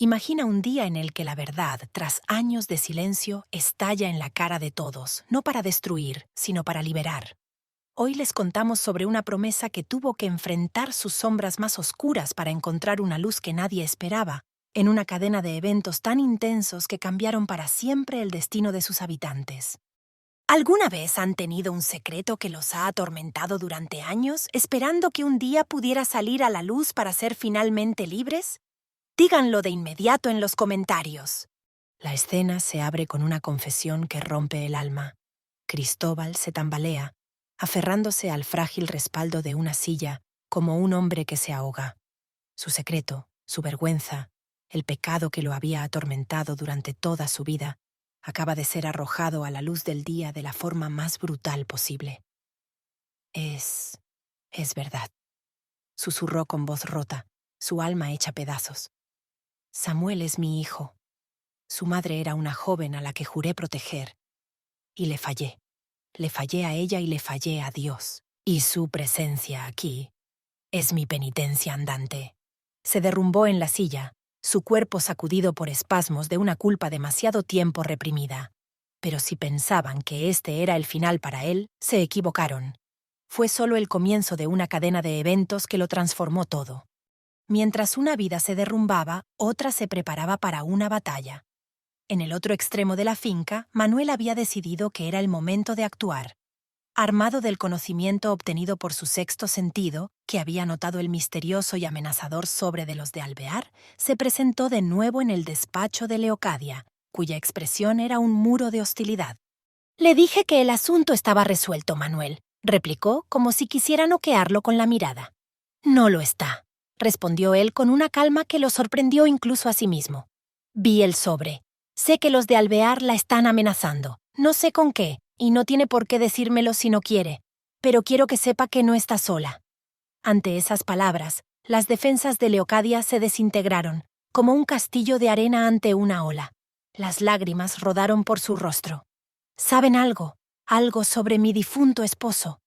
Imagina un día en el que la verdad, tras años de silencio, estalla en la cara de todos, no para destruir, sino para liberar. Hoy les contamos sobre una promesa que tuvo que enfrentar sus sombras más oscuras para encontrar una luz que nadie esperaba, en una cadena de eventos tan intensos que cambiaron para siempre el destino de sus habitantes. ¿Alguna vez han tenido un secreto que los ha atormentado durante años, esperando que un día pudiera salir a la luz para ser finalmente libres? Díganlo de inmediato en los comentarios. La escena se abre con una confesión que rompe el alma. Cristóbal se tambalea, aferrándose al frágil respaldo de una silla, como un hombre que se ahoga. Su secreto, su vergüenza, el pecado que lo había atormentado durante toda su vida, acaba de ser arrojado a la luz del día de la forma más brutal posible. Es verdad, susurró con voz rota, su alma hecha pedazos. Samuel es mi hijo. Su madre era una joven a la que juré proteger. Y le fallé. Le fallé a ella y le fallé a Dios. Y su presencia aquí es mi penitencia andante. Se derrumbó en la silla, su cuerpo sacudido por espasmos de una culpa demasiado tiempo reprimida. Pero si pensaban que este era el final para él, se equivocaron. Fue solo el comienzo de una cadena de eventos que lo transformó todo. Mientras una vida se derrumbaba, otra se preparaba para una batalla. En el otro extremo de la finca, Manuel había decidido que era el momento de actuar. Armado del conocimiento obtenido por su sexto sentido, que había notado el misterioso y amenazador sobre de los de Alvear, se presentó de nuevo en el despacho de Leocadia, cuya expresión era un muro de hostilidad. «Le dije que el asunto estaba resuelto, Manuel», replicó como si quisiera noquearlo con la mirada. «No lo está», respondió él con una calma que lo sorprendió incluso a sí mismo. «Vi el sobre. Sé que los de Alvear la están amenazando. No sé con qué, y no tiene por qué decírmelo si no quiere, pero quiero que sepa que no está sola». Ante esas palabras, las defensas de Leocadia se desintegraron, como un castillo de arena ante una ola. Las lágrimas rodaron por su rostro. «Saben algo sobre mi difunto esposo.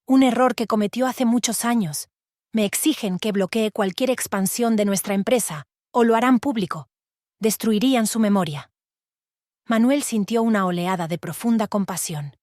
Un error que cometió hace muchos años. Me exigen que bloquee cualquier expansión de nuestra empresa, o lo harán público. Destruirían su memoria». Manuel sintió una oleada de profunda compasión.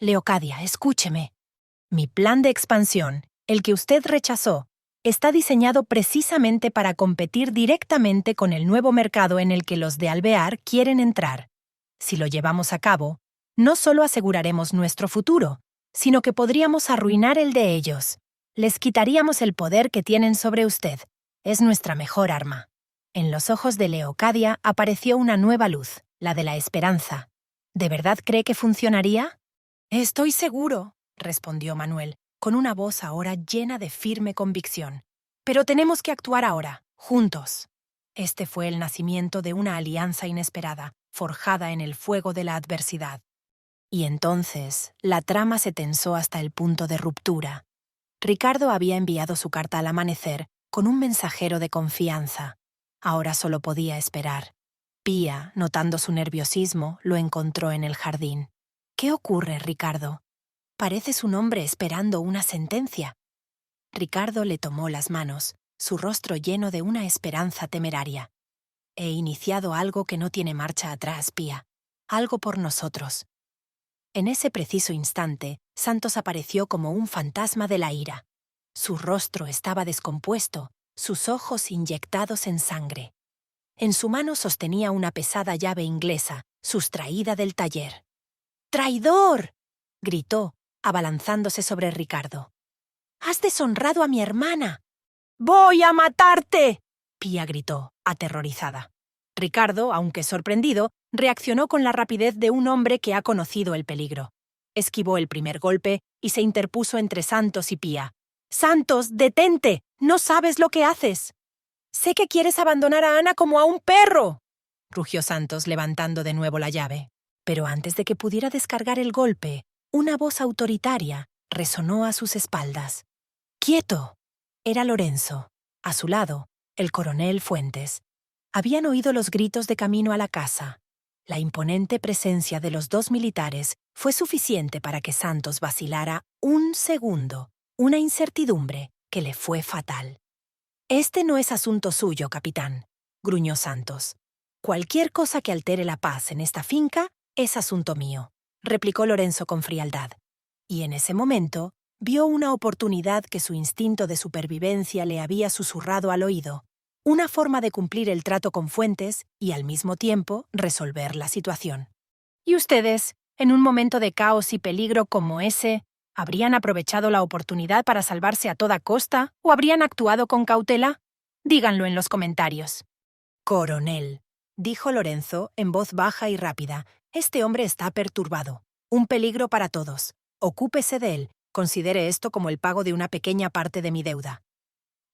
«Leocadia, escúcheme. Mi plan de expansión, el que usted rechazó, está diseñado precisamente para competir directamente con el nuevo mercado en el que los de Alvear quieren entrar. Si lo llevamos a cabo, no solo aseguraremos nuestro futuro, sino que podríamos arruinar el de ellos. Les quitaríamos el poder que tienen sobre usted. Es nuestra mejor arma». En los ojos de Leocadia apareció una nueva luz, la de la esperanza. ¿De verdad cree que funcionaría? «Estoy seguro», respondió Manuel, con una voz ahora llena de firme convicción. «Pero tenemos que actuar ahora, juntos». Este fue el nacimiento de una alianza inesperada, forjada en el fuego de la adversidad. Y entonces, la trama se tensó hasta el punto de ruptura. Ricardo había enviado su carta al amanecer con un mensajero de confianza. Ahora solo podía esperar. Pía, notando su nerviosismo, lo encontró en el jardín. «¿Qué ocurre, Ricardo? Pareces un hombre esperando una sentencia». Ricardo le tomó las manos, su rostro lleno de una esperanza temeraria. «He iniciado algo que no tiene marcha atrás, Pía. Algo por nosotros». En ese preciso instante, Santos apareció como un fantasma de la ira. Su rostro estaba descompuesto, sus ojos inyectados en sangre. En su mano sostenía una pesada llave inglesa, sustraída del taller. «¡Traidor!», gritó, abalanzándose sobre Ricardo. «¡Has deshonrado a mi hermana!». «¡Voy a matarte!», Pía gritó, aterrorizada. Ricardo, aunque sorprendido, reaccionó con la rapidez de un hombre que ha conocido el peligro. Esquivó el primer golpe y se interpuso entre Santos y Pía. «¡Santos, detente! ¡No sabes lo que haces!». «Sé que quieres abandonar a Ana como a un perro», rugió Santos levantando de nuevo la llave. Pero antes de que pudiera descargar el golpe, una voz autoritaria resonó a sus espaldas. «¡Quieto!». Era Lorenzo. A su lado, el coronel Fuentes. Habían oído los gritos de camino a la casa. La imponente presencia de los dos militares fue suficiente para que Santos vacilara un segundo, una incertidumbre que le fue fatal. «Este no es asunto suyo, capitán», gruñó Santos. Cualquier cosa que altere la paz en esta finca es asunto mío, replicó Lorenzo con frialdad. Y en ese momento vio una oportunidad que su instinto de supervivencia le había susurrado al oído, una forma de cumplir el trato con Fuentes y al mismo tiempo resolver la situación. ¿Y ustedes, en un momento de caos y peligro como ese, habrían aprovechado la oportunidad para salvarse a toda costa o habrían actuado con cautela? Díganlo en los comentarios. Coronel, dijo Lorenzo en voz baja y rápida, este hombre está perturbado. Un peligro para todos. Ocúpese de él. Considere esto como el pago de una pequeña parte de mi deuda.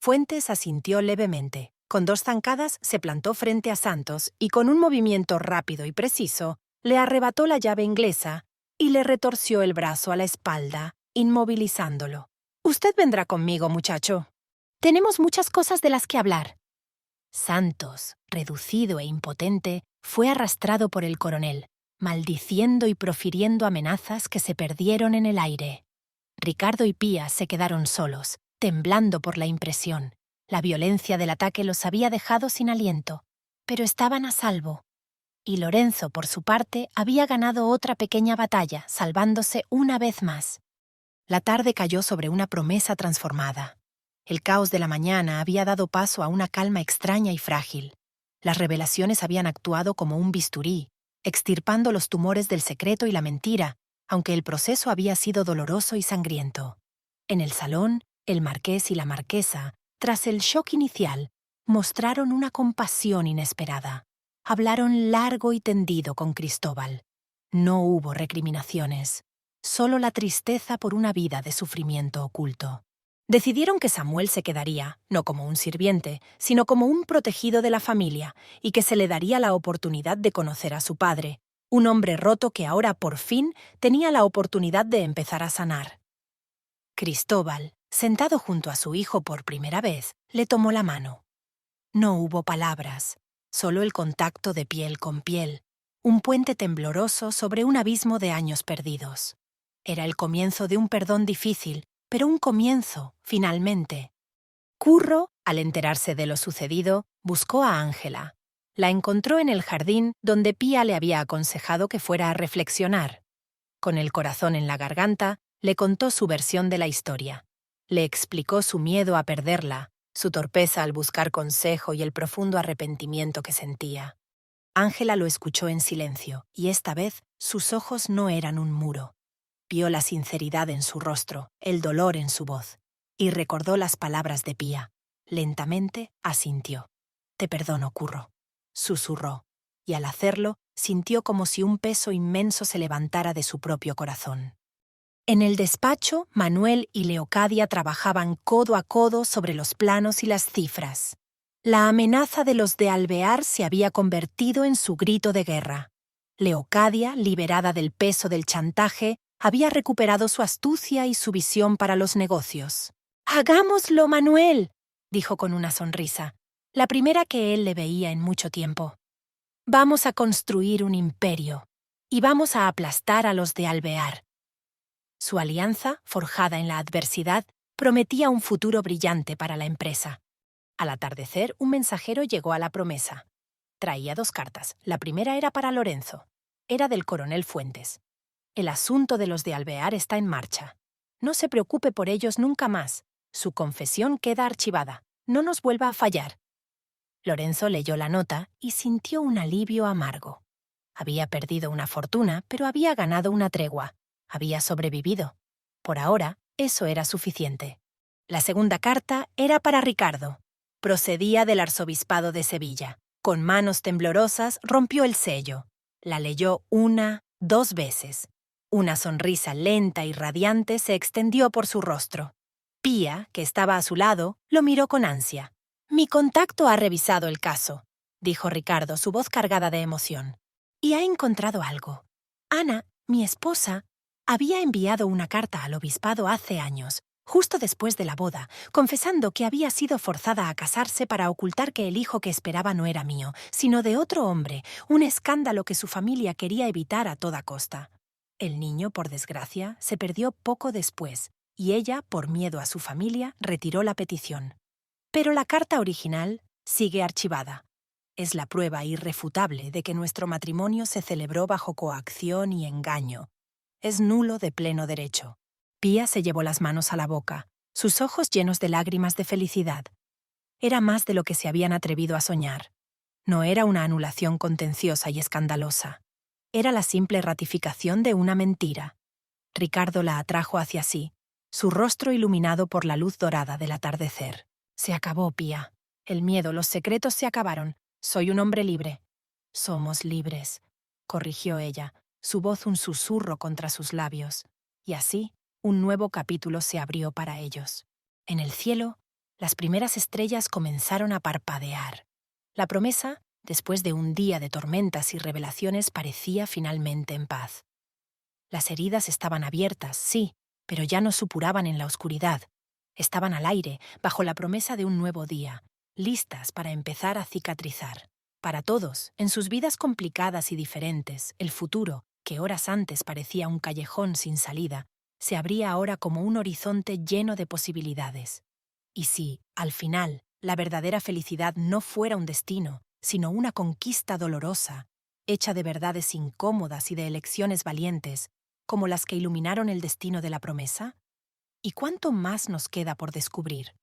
Fuentes asintió levemente. Con 2 zancadas se plantó frente a Santos y con un movimiento rápido y preciso le arrebató la llave inglesa y le retorció el brazo a la espalda, inmovilizándolo. Usted vendrá conmigo, muchacho. Tenemos muchas cosas de las que hablar. Santos, reducido e impotente, fue arrastrado por el coronel, maldiciendo y profiriendo amenazas que se perdieron en el aire. Ricardo y Pía se quedaron solos, temblando por la impresión. La violencia del ataque los había dejado sin aliento, pero estaban a salvo. Y Lorenzo, por su parte, había ganado otra pequeña batalla, salvándose una vez más. La tarde cayó sobre una promesa transformada. El caos de la mañana había dado paso a una calma extraña y frágil. Las revelaciones habían actuado como un bisturí, extirpando los tumores del secreto y la mentira, aunque el proceso había sido doloroso y sangriento. En el salón, el marqués y la marquesa, tras el shock inicial, mostraron una compasión inesperada. Hablaron largo y tendido con Cristóbal. No hubo recriminaciones, solo la tristeza por una vida de sufrimiento oculto. Decidieron que Samuel se quedaría, no como un sirviente, sino como un protegido de la familia, y que se le daría la oportunidad de conocer a su padre, un hombre roto que ahora por fin tenía la oportunidad de empezar a sanar. Cristóbal, sentado junto a su hijo por primera vez, le tomó la mano. No hubo palabras, solo el contacto de piel con piel, un puente tembloroso sobre un abismo de años perdidos. Era el comienzo de un perdón difícil, pero un comienzo, finalmente. Curro, al enterarse de lo sucedido, buscó a Ángela. La encontró en el jardín donde Pía le había aconsejado que fuera a reflexionar. Con el corazón en la garganta, le contó su versión de la historia. Le explicó su miedo a perderla, su torpeza al buscar consejo y el profundo arrepentimiento que sentía. Ángela lo escuchó en silencio, y esta vez sus ojos no eran un muro. Vio la sinceridad en su rostro, el dolor en su voz, y recordó las palabras de Pía. Lentamente asintió. «Te perdono, Curro», susurró, y al hacerlo sintió como si un peso inmenso se levantara de su propio corazón. En el despacho, Manuel y Leocadia trabajaban codo a codo sobre los planos y las cifras. La amenaza de los de Alvear se había convertido en su grito de guerra. Leocadia, liberada del peso del chantaje, había recuperado su astucia y su visión para los negocios. «¡Hagámoslo, Manuel!», dijo con una sonrisa, la primera que él le veía en mucho tiempo. «Vamos a construir un imperio, y vamos a aplastar a los de Alvear». Su alianza, forjada en la adversidad, prometía un futuro brillante para la empresa. Al atardecer, un mensajero llegó a la promesa. Traía 2 cartas. La primera era para Lorenzo. Era del coronel Fuentes. «El asunto de los de Alvear está en marcha. No se preocupe por ellos nunca más. Su confesión queda archivada. No nos vuelva a fallar». Lorenzo leyó la nota y sintió un alivio amargo. Había perdido una fortuna, pero había ganado una tregua. Había sobrevivido. Por ahora, eso era suficiente. La segunda carta era para Ricardo. Procedía del arzobispado de Sevilla. Con manos temblorosas rompió el sello. La leyó 1, 2 veces. Una sonrisa lenta y radiante se extendió por su rostro. Pía, que estaba a su lado, lo miró con ansia. «Mi contacto ha revisado el caso», dijo Ricardo, su voz cargada de emoción. «Y ha encontrado algo. Ana, mi esposa, había enviado una carta al obispado hace años, justo después de la boda, confesando que había sido forzada a casarse para ocultar que el hijo que esperaba no era mío, sino de otro hombre, un escándalo que su familia quería evitar a toda costa. El niño, por desgracia, se perdió poco después, y ella, por miedo a su familia, retiró la petición. Pero la carta original sigue archivada. Es la prueba irrefutable de que nuestro matrimonio se celebró bajo coacción y engaño. Es nulo de pleno derecho. Pía se llevó las manos a la boca, sus ojos llenos de lágrimas de felicidad. Era más de lo que se habían atrevido a soñar. No era una anulación contenciosa y escandalosa. Era la simple ratificación de una mentira. Ricardo la atrajo hacia sí, su rostro iluminado por la luz dorada del atardecer. Se acabó, Pía. El miedo, los secretos se acabaron. Soy un hombre libre. Somos libres, corrigió ella, su voz un susurro contra sus labios. Y así, un nuevo capítulo se abrió para ellos. En el cielo, las primeras estrellas comenzaron a parpadear. La promesa, después de un día de tormentas y revelaciones, parecía finalmente en paz. Las heridas estaban abiertas, sí, pero ya no supuraban en la oscuridad. Estaban al aire, bajo la promesa de un nuevo día, listas para empezar a cicatrizar. Para todos, en sus vidas complicadas y diferentes, el futuro, que horas antes parecía un callejón sin salida, se abría ahora como un horizonte lleno de posibilidades. Y si, al final, la verdadera felicidad no fuera un destino, sino una conquista dolorosa, hecha de verdades incómodas y de elecciones valientes, como las que iluminaron el destino de la promesa? ¿Y cuánto más nos queda por descubrir?